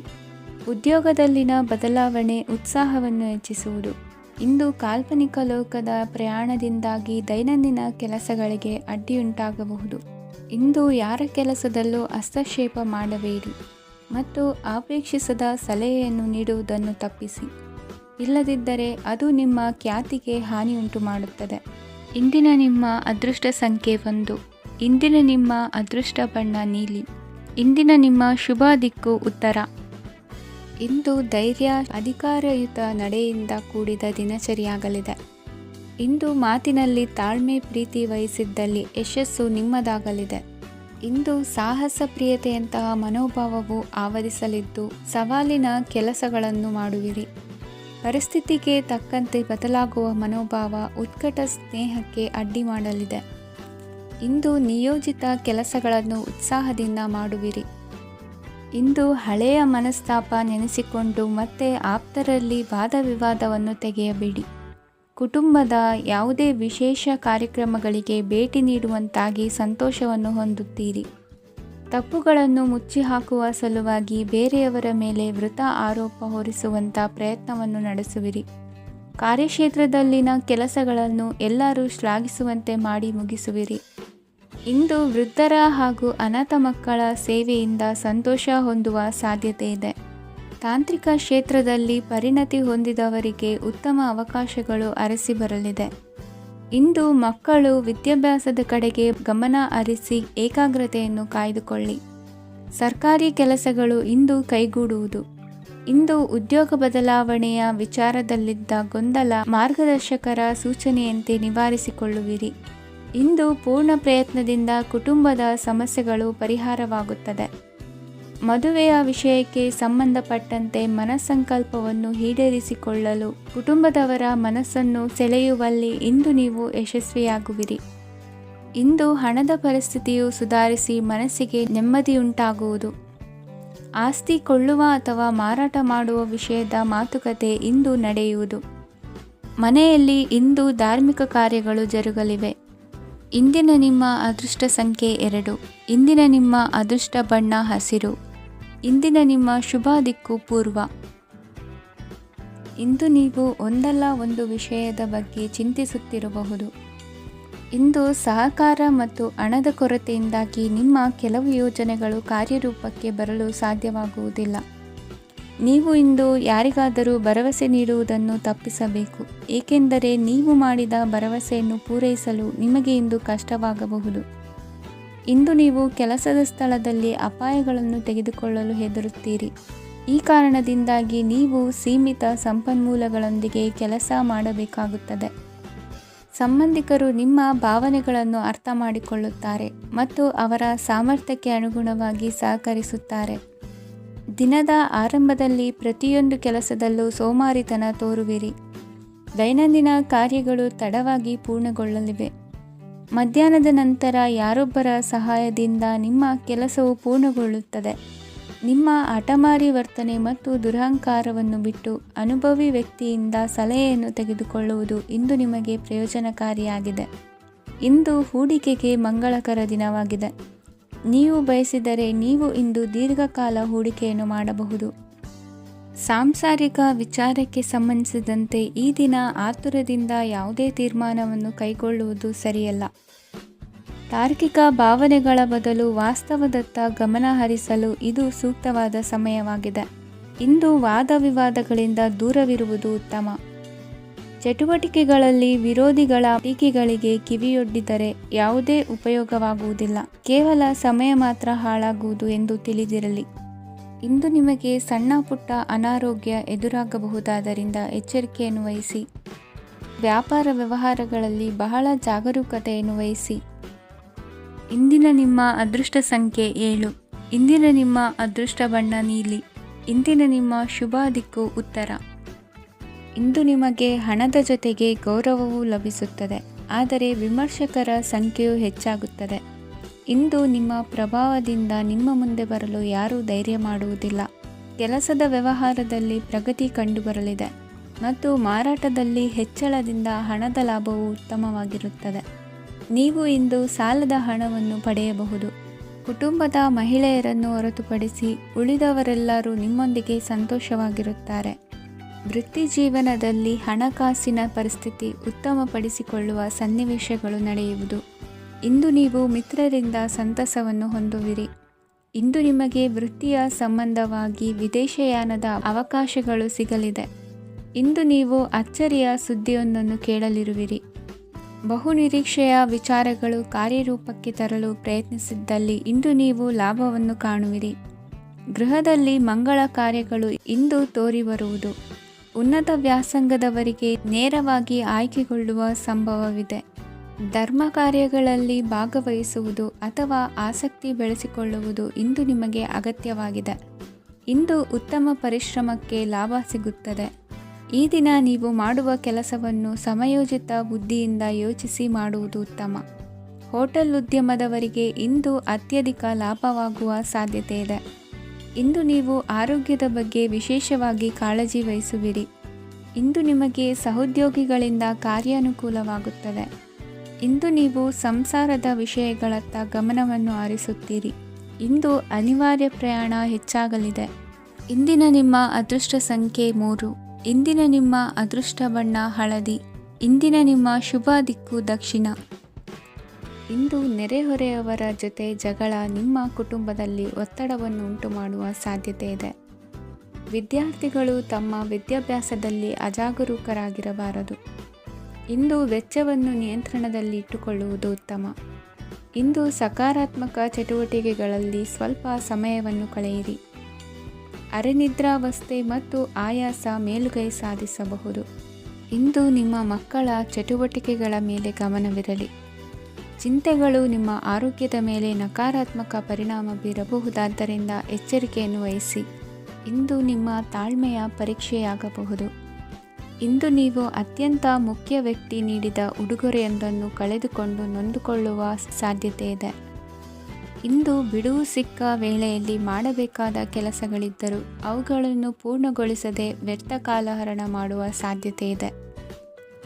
ಉದ್ಯೋಗದಲ್ಲಿನ ಬದಲಾವಣೆ ಉತ್ಸಾಹವನ್ನು ಹೆಚ್ಚಿಸುವುದು. ಇಂದು ಕಾಲ್ಪನಿಕ ಲೋಕದ ಪ್ರಯಾಣದಿಂದಾಗಿ ದೈನಂದಿನ ಕೆಲಸಗಳಿಗೆ ಅಡ್ಡಿಯುಂಟಾಗಬಹುದು. ಇಂದು ಯಾರ ಕೆಲಸದಲ್ಲೂ ಹಸ್ತಕ್ಷೇಪ ಮಾಡಬೇಡಿ ಮತ್ತು ಅಪೇಕ್ಷಿಸದ ಸಲಹೆಯನ್ನು ನೀಡುವುದನ್ನು ತಪ್ಪಿಸಿ. ಇಲ್ಲದಿದ್ದರೆ ಅದು ನಿಮ್ಮ ಖ್ಯಾತಿಗೆ ಹಾನಿಯುಂಟು ಮಾಡುತ್ತದೆ. ಇಂದಿನ ನಿಮ್ಮ ಅದೃಷ್ಟ ಸಂಖ್ಯೆ 1. ಇಂದಿನ ನಿಮ್ಮ ಅದೃಷ್ಟ ಬಣ್ಣ ನೀಲಿ. ಇಂದಿನ ನಿಮ್ಮ ಶುಭ ದಿಕ್ಕು ಉತ್ತರ. ಇಂದು ಧೈರ್ಯ, ಅಧಿಕಾರಯುತ ನಡೆಯಿಂದ ಕೂಡಿದ ದಿನಚರಿಯಾಗಲಿದೆ. ಇಂದು ಮಾತಿನಲ್ಲಿ ತಾಳ್ಮೆ, ಪ್ರೀತಿ ವಹಿಸಿದ್ದಲ್ಲಿ ಯಶಸ್ಸು ನಿಮ್ಮದಾಗಲಿದೆ. ಇಂದು ಸಾಹಸ ಪ್ರಿಯತೆಯಂತಹ ಮನೋಭಾವವು ಆವರಿಸಲಿದ್ದು ಸವಾಲಿನ ಕೆಲಸಗಳನ್ನು ಮಾಡುವಿರಿ. ಪರಿಸ್ಥಿತಿಗೆ ತಕ್ಕಂತೆ ಬದಲಾಗುವ ಮನೋಭಾವ ಉತ್ಕಟ ಸ್ನೇಹಕ್ಕೆ ಅಡ್ಡಿ ಮಾಡಲಿದೆ. ಇಂದು ನಿಯೋಜಿತ ಕೆಲಸಗಳನ್ನು ಉತ್ಸಾಹದಿಂದ ಮಾಡುವಿರಿ. ಇಂದು ಹಳೆಯ ಮನಸ್ತಾಪ ನೆನೆಸಿಕೊಂಡು ಮತ್ತೆ ಆಪ್ತರಲ್ಲಿ ವಾದ ವಿವಾದವನ್ನು ತೆಗೆಯಬೇಡಿ. ಕುಟುಂಬದ ಯಾವುದೇ ವಿಶೇಷ ಕಾರ್ಯಕ್ರಮಗಳಿಗೆ ಭೇಟಿ ನೀಡುವಂತಾಗಿ ಸಂತೋಷವನ್ನು ಹೊಂದುತ್ತೀರಿ. ತಪ್ಪುಗಳನ್ನು ಮುಚ್ಚಿಹಾಕುವ ಸಲುವಾಗಿ ಬೇರೆಯವರ ಮೇಲೆ ವೃಥಾ ಆರೋಪ ಹೊರಿಸುವಂಥ ಪ್ರಯತ್ನವನ್ನು ನಡೆಸುವಿರಿ. ಕಾರ್ಯಕ್ಷೇತ್ರದಲ್ಲಿನ ಕೆಲಸಗಳನ್ನು ಎಲ್ಲರೂ ಶ್ಲಾಘಿಸುವಂತೆ ಮಾಡಿ ಮುಗಿಸುವಿರಿ. ಇಂದು ವೃದ್ಧರ ಹಾಗೂ ಅನಾಥ ಮಕ್ಕಳ ಸೇವೆಯಿಂದ ಸಂತೋಷ ಹೊಂದುವ ಸಾಧ್ಯತೆ ಇದೆ. ತಾಂತ್ರಿಕ ಕ್ಷೇತ್ರದಲ್ಲಿ ಪರಿಣತಿ ಹೊಂದಿದವರಿಗೆ ಉತ್ತಮ ಅವಕಾಶಗಳು ಅರಸಿ ಬರಲಿದೆ. ಇಂದು ಮಕ್ಕಳು ವಿದ್ಯಾಭ್ಯಾಸದ ಕಡೆಗೆ ಗಮನ ಹರಿಸಿ ಏಕಾಗ್ರತೆಯನ್ನು ಕಾಯ್ದುಕೊಳ್ಳಿ. ಸರ್ಕಾರಿ ಕೆಲಸಗಳು ಇಂದು ಕೈಗೂಡುವುದು. ಇಂದು ಉದ್ಯೋಗ ಬದಲಾವಣೆಯ ವಿಚಾರದಲ್ಲಿದ್ದ ಗೊಂದಲ ಮಾರ್ಗದರ್ಶಕರ ಸೂಚನೆಯಂತೆ ನಿವಾರಿಸಿಕೊಳ್ಳುವಿರಿ. ಇಂದು ಪೂರ್ಣ ಪ್ರಯತ್ನದಿಂದ ಕುಟುಂಬದ ಸಮಸ್ಯೆಗಳು ಪರಿಹಾರವಾಗುತ್ತದೆ. ಮದುವೆಯ ವಿಷಯಕ್ಕೆ ಸಂಬಂಧಪಟ್ಟಂತೆ ಮನಸ್ಸಂಕಲ್ಪವನ್ನು ಈಡೇರಿಸಿಕೊಳ್ಳಲು ಕುಟುಂಬದವರ ಮನಸ್ಸನ್ನು ಸೆಳೆಯುವಲ್ಲಿ ಇಂದು ನೀವು ಯಶಸ್ವಿಯಾಗುವಿರಿ. ಇಂದು ಹಣದ ಪರಿಸ್ಥಿತಿಯು ಸುಧಾರಿಸಿ ಮನಸ್ಸಿಗೆ ನೆಮ್ಮದಿಯುಂಟಾಗುವುದು. ಆಸ್ತಿ ಕೊಳ್ಳುವ ಅಥವಾ ಮಾರಾಟ ಮಾಡುವ ವಿಷಯದ ಮಾತುಕತೆ ಇಂದು ನಡೆಯುವುದು. ಮನೆಯಲ್ಲಿ ಇಂದು ಧಾರ್ಮಿಕ ಕಾರ್ಯಗಳು ಜರುಗಲಿವೆ. ಇಂದಿನ ನಿಮ್ಮ ಅದೃಷ್ಟ ಸಂಖ್ಯೆ 2. ಇಂದಿನ ನಿಮ್ಮ ಅದೃಷ್ಟ ಬಣ್ಣ ಹಸಿರು. ಇಂದಿನ ನಿಮ್ಮ ಶುಭ ದಿಕ್ಕು ಪೂರ್ವ. ಇಂದು ನೀವು ಒಂದಲ್ಲ ಒಂದು ವಿಷಯದ ಬಗ್ಗೆ ಚಿಂತಿಸುತ್ತಿರಬಹುದು. ಇಂದು ಸಹಕಾರ ಮತ್ತು ಹಣದ ಕೊರತೆಯಿಂದಾಗಿ ನಿಮ್ಮ ಕೆಲವು ಯೋಜನೆಗಳು ಕಾರ್ಯರೂಪಕ್ಕೆ ಬರಲು ಸಾಧ್ಯವಾಗುವುದಿಲ್ಲ. ನೀವು ಇಂದು ಯಾರಿಗಾದರೂ ಭರವಸೆ ನೀಡುವುದನ್ನು ತಪ್ಪಿಸಬೇಕು, ಏಕೆಂದರೆ ನೀವು ಮಾಡಿದ ಭರವಸೆಯನ್ನು ಪೂರೈಸಲು ನಿಮಗೆ ಇಂದು ಕಷ್ಟವಾಗಬಹುದು. ಇಂದು ನೀವು ಕೆಲಸದ ಸ್ಥಳದಲ್ಲಿ ಅಪಾಯಗಳನ್ನು ತೆಗೆದುಕೊಳ್ಳಲು ಹೆದರುತ್ತೀರಿ. ಈ ಕಾರಣದಿಂದಾಗಿ ನೀವು ಸೀಮಿತ ಸಂಪನ್ಮೂಲಗಳೊಂದಿಗೆ ಕೆಲಸ ಮಾಡಬೇಕಾಗುತ್ತದೆ. ಸಂಬಂಧಿಕರು ನಿಮ್ಮ ಭಾವನೆಗಳನ್ನು ಅರ್ಥ ಮಾಡಿಕೊಳ್ಳುತ್ತಾರೆ ಮತ್ತು ಅವರ ಸಾಮರ್ಥ್ಯಕ್ಕೆ ಅನುಗುಣವಾಗಿ ಸಹಕರಿಸುತ್ತಾರೆ. ದಿನದ ಆರಂಭದಲ್ಲಿ ಪ್ರತಿಯೊಂದು ಕೆಲಸದಲ್ಲೂ ಸೋಮಾರಿತನ ತೋರುವಿರಿ. ದೈನಂದಿನ ಕಾರ್ಯಗಳು ತಡವಾಗಿ ಪೂರ್ಣಗೊಳ್ಳಲಿವೆ. ಮಧ್ಯಾಹ್ನದ ನಂತರ ಯಾರೊಬ್ಬರ ಸಹಾಯದಿಂದ ನಿಮ್ಮ ಕೆಲಸವು ಪೂರ್ಣಗೊಳ್ಳುತ್ತದೆ. ನಿಮ್ಮ ಹಠಮಾರಿ ವರ್ತನೆ ಮತ್ತು ದುರಹಂಕಾರವನ್ನು ಬಿಟ್ಟು ಅನುಭವಿ ವ್ಯಕ್ತಿಯಿಂದ ಸಲಹೆಯನ್ನು ತೆಗೆದುಕೊಳ್ಳುವುದು ಇಂದು ನಿಮಗೆ ಪ್ರಯೋಜನಕಾರಿಯಾಗಿದೆ. ಇಂದು ಹೂಡಿಕೆಗೆ ಮಂಗಳಕರ ದಿನವಾಗಿದೆ. ನೀವು ಬಯಸಿದರೆ ನೀವು ಇಂದು ದೀರ್ಘಕಾಲ ಹೂಡಿಕೆಯನ್ನು ಮಾಡಬಹುದು. ಸಾಂಸಾರಿಕ ವಿಚಾರಕ್ಕೆ ಸಂಬಂಧಿಸಿದಂತೆ ಈ ದಿನ ಆತುರದಿಂದ ಯಾವುದೇ ತೀರ್ಮಾನವನ್ನು ಕೈಗೊಳ್ಳುವುದು ಸರಿಯಲ್ಲ. ತಾರ್ಕಿಕ ಭಾವನೆಗಳ ಬದಲು ವಾಸ್ತವದತ್ತ ಗಮನ ಹರಿಸಲು ಇದು ಸೂಕ್ತವಾದ ಸಮಯವಾಗಿದೆ. ಇಂದು ವಾದ ವಿವಾದಗಳಿಂದ ದೂರವಿರುವುದು ಉತ್ತಮ. ಚಟುವಟಿಕೆಗಳಲ್ಲಿ ವಿರೋಧಿಗಳ ಟೀಕೆಗಳಿಗೆ ಕಿವಿಯೊಡ್ಡಿದರೆ ಯಾವುದೇ ಉಪಯೋಗವಾಗುವುದಿಲ್ಲ, ಕೇವಲ ಸಮಯ ಮಾತ್ರ ಹಾಳಾಗುವುದು ಎಂದು ತಿಳಿದಿರಲಿ. ಇಂದು ನಿಮಗೆ ಸಣ್ಣ ಪುಟ್ಟ ಅನಾರೋಗ್ಯ ಎದುರಾಗಬಹುದಾದ್ದರಿಂದ ಎಚ್ಚರಿಕೆಯನ್ನು ವಹಿಸಿ. ವ್ಯಾಪಾರ ವ್ಯವಹಾರಗಳಲ್ಲಿ ಬಹಳ ಜಾಗರೂಕತೆಯನ್ನು ವಹಿಸಿ. ಇಂದಿನ ನಿಮ್ಮ ಅದೃಷ್ಟ ಸಂಖ್ಯೆ 7. ಇಂದಿನ ನಿಮ್ಮ ಅದೃಷ್ಟ ಬಣ್ಣ ನೀಲಿ. ಇಂದಿನ ನಿಮ್ಮ ಶುಭ ದಿಕ್ಕು ಉತ್ತರ. ಇಂದು ನಿಮಗೆ ಹಣದ ಜೊತೆಗೆ ಗೌರವವೂ ಲಭಿಸುತ್ತದೆ, ಆದರೆ ವಿಮರ್ಶಕರ ಸಂಖ್ಯೆಯೂ ಹೆಚ್ಚಾಗುತ್ತದೆ. ಇಂದು ನಿಮ್ಮ ಪ್ರಭಾವದಿಂದ ನಿಮ್ಮ ಮುಂದೆ ಬರಲು ಯಾರೂ ಧೈರ್ಯ ಮಾಡುವುದಿಲ್ಲ. ಕೆಲಸದ ವ್ಯವಹಾರದಲ್ಲಿ ಪ್ರಗತಿ ಕಂಡುಬರಲಿದೆ ಮತ್ತು ಮಾರಾಟದಲ್ಲಿ ಹೆಚ್ಚಳದಿಂದ ಹಣದ ಲಾಭವು ಉತ್ತಮವಾಗಿರುತ್ತದೆ. ನೀವು ಇಂದು ಸಾಲದ ಹಣವನ್ನು ಪಡೆಯಬಹುದು. ಕುಟುಂಬದ ಮಹಿಳೆಯರನ್ನು ಹೊರತುಪಡಿಸಿ ಉಳಿದವರೆಲ್ಲರೂ ನಿಮ್ಮೊಂದಿಗೆ ಸಂತೋಷವಾಗಿರುತ್ತಾರೆ. ವೃತ್ತಿ ಜೀವನದಲ್ಲಿ ಹಣಕಾಸಿನ ಪರಿಸ್ಥಿತಿ ಉತ್ತಮಪಡಿಸಿಕೊಳ್ಳುವ ಸನ್ನಿವೇಶಗಳು ನಡೆಯುವುದು. ಇಂದು ನೀವು ಮಿತ್ರರಿಂದ ಸಂತಸವನ್ನು ಹೊಂದುವಿರಿ. ಇಂದು ನಿಮಗೆ ವೃತ್ತಿಯ ಸಂಬಂಧವಾಗಿ ವಿದೇಶಯಾನದ ಅವಕಾಶಗಳು ಸಿಗಲಿದೆ. ಇಂದು ನೀವು ಅಚ್ಚರಿಯ ಸುದ್ದಿಯೊಂದನ್ನು ಕೇಳಲಿರುವಿರಿ. ಬಹುನಿರೀಕ್ಷೆಯ ವಿಚಾರಗಳು ಕಾರ್ಯರೂಪಕ್ಕೆ ತರಲು ಪ್ರಯತ್ನಿಸಿದ್ದಲ್ಲಿ ಇಂದು ನೀವು ಲಾಭವನ್ನು ಕಾಣುವಿರಿ. ಗೃಹದಲ್ಲಿ ಮಂಗಳ ಕಾರ್ಯಗಳು ಇಂದು ತೋರಿಬರುವುದು. ಉನ್ನತ ವ್ಯಾಸಂಗದವರಿಗೆ ನೇರವಾಗಿ ಆಯ್ಕೆಗೊಳ್ಳುವ ಸಂಭವವಿದೆ. ಧರ್ಮ ಕಾರ್ಯಗಳಲ್ಲಿ ಭಾಗವಹಿಸುವುದು ಅಥವಾ ಆಸಕ್ತಿ ಬೆಳೆಸಿಕೊಳ್ಳುವುದು ಇಂದು ನಿಮಗೆ ಅಗತ್ಯವಾಗಿದೆ. ಇಂದು ಉತ್ತಮ ಪರಿಶ್ರಮಕ್ಕೆ ಲಾಭ ಸಿಗುತ್ತದೆ. ಈ ದಿನ ನೀವು ಮಾಡುವ ಕೆಲಸವನ್ನು ಸಮಯೋಚಿತ ಬುದ್ಧಿಯಿಂದ ಯೋಚಿಸಿ ಮಾಡುವುದು ಉತ್ತಮ. ಹೋಟೆಲ್ ಉದ್ಯಮದವರಿಗೆ ಇಂದು ಅತ್ಯಧಿಕ ಲಾಭವಾಗುವ ಸಾಧ್ಯತೆ ಇದೆ. ಇಂದು ನೀವು ಆರೋಗ್ಯದ ಬಗ್ಗೆ ವಿಶೇಷವಾಗಿ ಕಾಳಜಿ ವಹಿಸುವಿರಿ. ಇಂದು ನಿಮಗೆ ಸಹೋದ್ಯೋಗಿಗಳಿಂದ ಕಾರ್ಯಾನುಕೂಲವಾಗುತ್ತದೆ. ಇಂದು ನೀವು ಸಂಸಾರದ ವಿಷಯಗಳತ್ತ ಗಮನವನ್ನು ಹರಿಸುತ್ತೀರಿ. ಇಂದು ಅನಿವಾರ್ಯ ಪ್ರಯಾಣ ಹೆಚ್ಚಾಗಲಿದೆ. ಇಂದಿನ ನಿಮ್ಮ ಅದೃಷ್ಟ ಸಂಖ್ಯೆ 3. ಇಂದಿನ ನಿಮ್ಮ ಅದೃಷ್ಟ ಬಣ್ಣ ಹಳದಿ. ಇಂದಿನ ನಿಮ್ಮ ಶುಭ ದಿಕ್ಕು ದಕ್ಷಿಣ. ಇಂದು ನೆರೆಹೊರೆಯವರ ಜೊತೆ ಜಗಳ ನಿಮ್ಮ ಕುಟುಂಬದಲ್ಲಿ ಒತ್ತಡವನ್ನು ಉಂಟುಮಾಡುವ ಸಾಧ್ಯತೆ ಇದೆ. ವಿದ್ಯಾರ್ಥಿಗಳು ತಮ್ಮ ವಿದ್ಯಾಭ್ಯಾಸದಲ್ಲಿ ಅಜಾಗರೂಕರಾಗಿರಬಾರದು. ಇಂದು ವೆಚ್ಚವನ್ನು ನಿಯಂತ್ರಣದಲ್ಲಿ ಇಟ್ಟುಕೊಳ್ಳುವುದು ಉತ್ತಮ. ಇಂದು ಸಕಾರಾತ್ಮಕ ಚಟುವಟಿಕೆಗಳಲ್ಲಿ ಸ್ವಲ್ಪ ಸಮಯವನ್ನು ಕಳೆಯಿರಿ. ಅರೆನಿದ್ರಾವಸ್ಥೆ ಮತ್ತು ಆಯಾಸ ಮೇಲುಗೈ ಸಾಧಿಸಬಹುದು. ಇಂದು ನಿಮ್ಮ ಮಕ್ಕಳ ಚಟುವಟಿಕೆಗಳ ಮೇಲೆ ಗಮನವಿರಲಿ. ಚಿಂತೆಗಳು ನಿಮ್ಮ ಆರೋಗ್ಯದ ಮೇಲೆ ನಕಾರಾತ್ಮಕ ಪರಿಣಾಮ ಬೀರಬಹುದಾದ್ದರಿಂದ ಎಚ್ಚರಿಕೆಯನ್ನು ವಹಿಸಿ. ಇಂದು ನಿಮ್ಮ ತಾಳ್ಮೆಯ ಪರೀಕ್ಷೆಯಾಗಬಹುದು. ಇಂದು ನೀವು ಅತ್ಯಂತ ಮುಖ್ಯ ವ್ಯಕ್ತಿ ನೀಡಿದ ಉಡುಗೊರೆಯೊಂದನ್ನು ಕಳೆದುಕೊಂಡು ನೊಂದುಕೊಳ್ಳುವ ಸಾಧ್ಯತೆ ಇದೆ. ಇಂದು ಬಿಡುವು ಸಿಕ್ಕ ವೇಳೆಯಲ್ಲಿ ಮಾಡಬೇಕಾದ ಕೆಲಸಗಳಿದ್ದರೂ ಅವುಗಳನ್ನು ಪೂರ್ಣಗೊಳಿಸದೆ ವ್ಯರ್ಥ ಕಾಲಹರಣ ಮಾಡುವ ಸಾಧ್ಯತೆ ಇದೆ.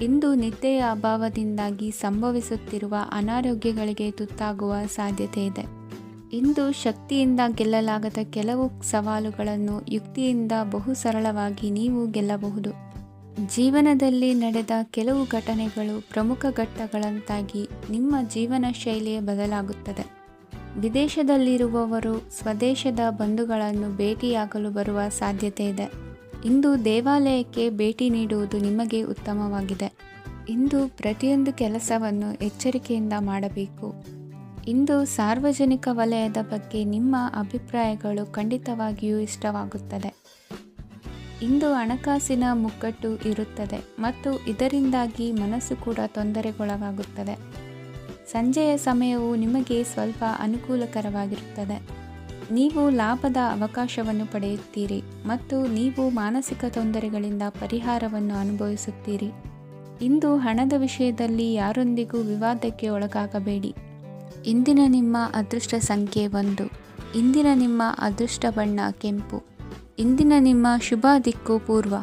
ಇಂದು ನಿದ್ದೆಯ ಅಭಾವದಿಂದಾಗಿ ಸಂಭವಿಸುತ್ತಿರುವ ಅನಾರೋಗ್ಯಗಳಿಗೆ ತುತ್ತಾಗುವ ಸಾಧ್ಯತೆ ಇದೆ. ಇಂದು ಶಕ್ತಿಯಿಂದ ಗೆಲ್ಲಲಾಗದ ಕೆಲವು ಸವಾಲುಗಳನ್ನು ಯುಕ್ತಿಯಿಂದ ಬಹು ಸರಳವಾಗಿ ನೀವು ಗೆಲ್ಲಬಹುದು. ಜೀವನದಲ್ಲಿ ನಡೆದ ಕೆಲವು ಘಟನೆಗಳು ಪ್ರಮುಖ ಘಟ್ಟಗಳಂತಾಗಿ ನಿಮ್ಮ ಜೀವನ ಶೈಲಿಯೇ ಬದಲಾಗುತ್ತದೆ. ವಿದೇಶದಲ್ಲಿರುವವರು ಸ್ವದೇಶದ ಬಂಧುಗಳನ್ನು ಭೇಟಿಯಾಗಲು ಬರುವ ಸಾಧ್ಯತೆ ಇದೆ. ಇಂದು ದೇವಾಲಯಕ್ಕೆ ಭೇಟಿ ನೀಡುವುದು ನಿಮಗೆ ಉತ್ತಮವಾಗಿದೆ. ಇಂದು ಪ್ರತಿಯೊಂದು ಕೆಲಸವನ್ನು ಎಚ್ಚರಿಕೆಯಿಂದ ಮಾಡಬೇಕು. ಇಂದು ಸಾರ್ವಜನಿಕ ವಲಯದ ಬಗ್ಗೆ ನಿಮ್ಮ ಅಭಿಪ್ರಾಯಗಳು ಖಂಡಿತವಾಗಿಯೂ ಇಷ್ಟವಾಗುತ್ತದೆ. ಇಂದು ಹಣಕಾಸಿನ ಮುಗ್ಗಟ್ಟು ಇರುತ್ತದೆ ಮತ್ತು ಇದರಿಂದಾಗಿ ಮನಸ್ಸು ಕೂಡ ತೊಂದರೆಗೊಳಗಾಗುತ್ತದೆ. ಸಂಜೆಯ ಸಮಯವು ನಿಮಗೆ ಸ್ವಲ್ಪ ಅನುಕೂಲಕರವಾಗಿರುತ್ತದೆ. ನೀವು ಲಾಭದ ಅವಕಾಶವನ್ನು ಪಡೆಯುತ್ತೀರಿ ಮತ್ತು ನೀವು ಮಾನಸಿಕ ತೊಂದರೆಗಳಿಂದ ಪರಿಹಾರವನ್ನು ಅನುಭವಿಸುತ್ತೀರಿ. ಇಂದು ಹಣದ ವಿಷಯದಲ್ಲಿ ಯಾರೊಂದಿಗೂ ವಿವಾದಕ್ಕೆ ಒಳಗಾಗಬೇಡಿ. ಇಂದಿನ ನಿಮ್ಮ ಅದೃಷ್ಟ ಸಂಖ್ಯೆ 1. ಇಂದಿನ ನಿಮ್ಮ ಅದೃಷ್ಟ ಬಣ್ಣ ಕೆಂಪು. ಇಂದಿನ ನಿಮ್ಮ ಶುಭ ದಿಕ್ಕು ಪೂರ್ವ.